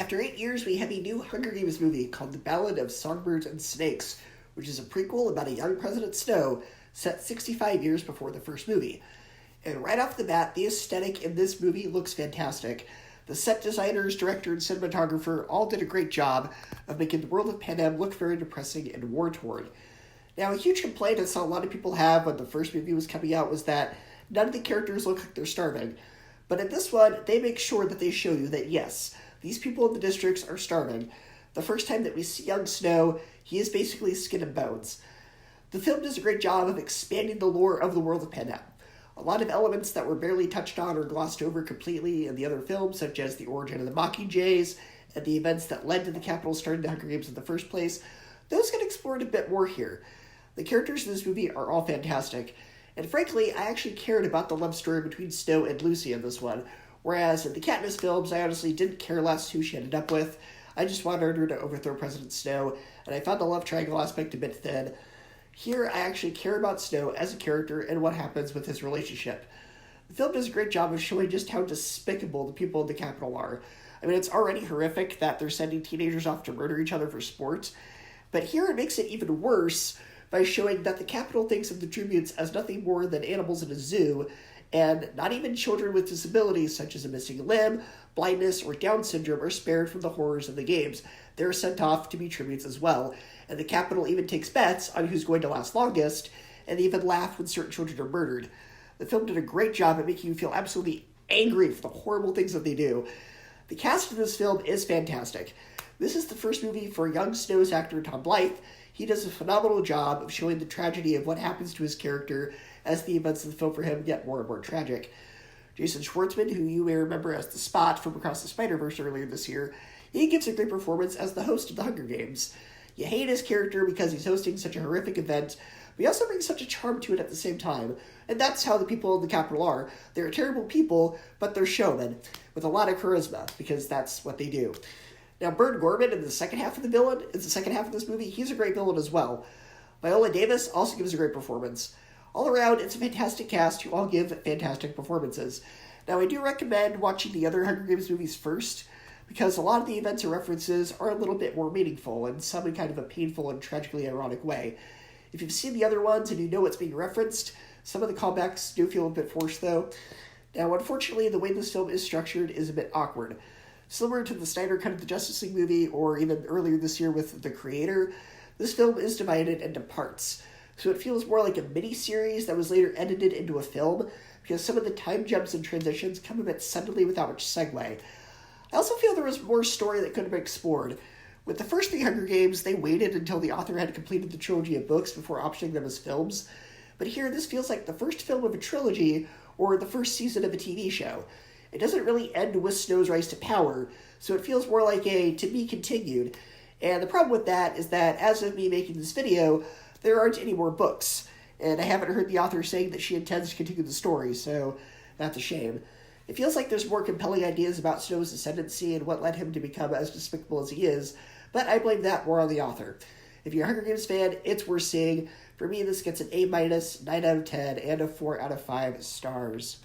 After 8 years, we have a new Hunger Games movie called The Ballad of Songbirds and Snakes, which is a prequel about a young President Snow set 65 years before the first movie. And right off the bat, the aesthetic in this movie looks fantastic. The set designers, director, and cinematographer all did a great job of making the world of Panem look very depressing and war-torn. Now, a huge complaint I saw a lot of people have when the first movie was coming out was that none of the characters look like they're starving. But in this one, they make sure that they show you that yes, these people in the districts are starving. The first time that we see young Snow, he is basically skin and bones. The film does a great job of expanding the lore of the world of Panem. A lot of elements that were barely touched on or glossed over completely in the other films, such as the origin of the Mockingjays and the events that led to the capital starting the Hunger Games in the first place, those get explored a bit more here. The characters in this movie are all fantastic, and frankly, I actually cared about the love story between Snow and Lucy in this one, whereas in the Katniss films, I honestly didn't care less who she ended up with. I just wanted her to overthrow President Snow, and I found the love triangle aspect a bit thin. Here, I actually care about Snow as a character and what happens with his relationship. The film does a great job of showing just how despicable the people in the capital are. I mean, it's already horrific that they're sending teenagers off to murder each other for sport, but here it makes it even worse by showing that the capital thinks of the tributes as nothing more than animals in a zoo, and not even children with disabilities such as a missing limb, blindness, or Down syndrome are spared from the horrors of the games. They're sent off to be tributes as well, and the capital even takes bets on who's going to last longest, and they even laugh when certain children are murdered. The film did a great job at making you feel absolutely angry for the horrible things that they do. The cast of this film is fantastic. This is the first movie for young Snow's actor Tom Blythe. He does a phenomenal job of showing the tragedy of what happens to his character as the events of the film for him get more and more tragic. Jason Schwartzman, who you may remember as the Spot from Across the Spider-Verse earlier this year, he gives a great performance as the host of the Hunger Games. You hate his character because he's hosting such a horrific event, but he also brings such a charm to it at the same time. And that's how the people in the capital are. They're terrible people, but they're showmen, with a lot of charisma, because that's what they do. Now, Burt Gorman in the second half of this movie, he's a great villain as well. Viola Davis also gives a great performance. All around, it's a fantastic cast who all give fantastic performances. Now, I do recommend watching the other Hunger Games movies first, because a lot of the events or references are a little bit more meaningful, and some in kind of a painful and tragically ironic way. If you've seen the other ones and you know what's being referenced, some of the callbacks do feel a bit forced, though. Now, unfortunately, the way this film is structured is a bit awkward. Similar to the Snyder cut of the Justice League movie, or even earlier this year with The Creator, this film is divided into parts. So it feels more like a mini-series that was later edited into a film, because some of the time jumps and transitions come a bit suddenly without much segue. I also feel there was more story that could have been explored. With the first 3 Hunger Games, they waited until the author had completed the trilogy of books before optioning them as films. But here, this feels like the first film of a trilogy, or the first season of a TV show. It doesn't really end with Snow's rise to power, so it feels more like a to be continued. And the problem with that is that, as of me making this video, there aren't any more books. And I haven't heard the author saying that she intends to continue the story, so that's a shame. It feels like there's more compelling ideas about Snow's ascendancy and what led him to become as despicable as he is, but I blame that more on the author. If you're a Hunger Games fan, it's worth seeing. For me, this gets an A-, 9 out of 10, and a 4 out of 5 stars.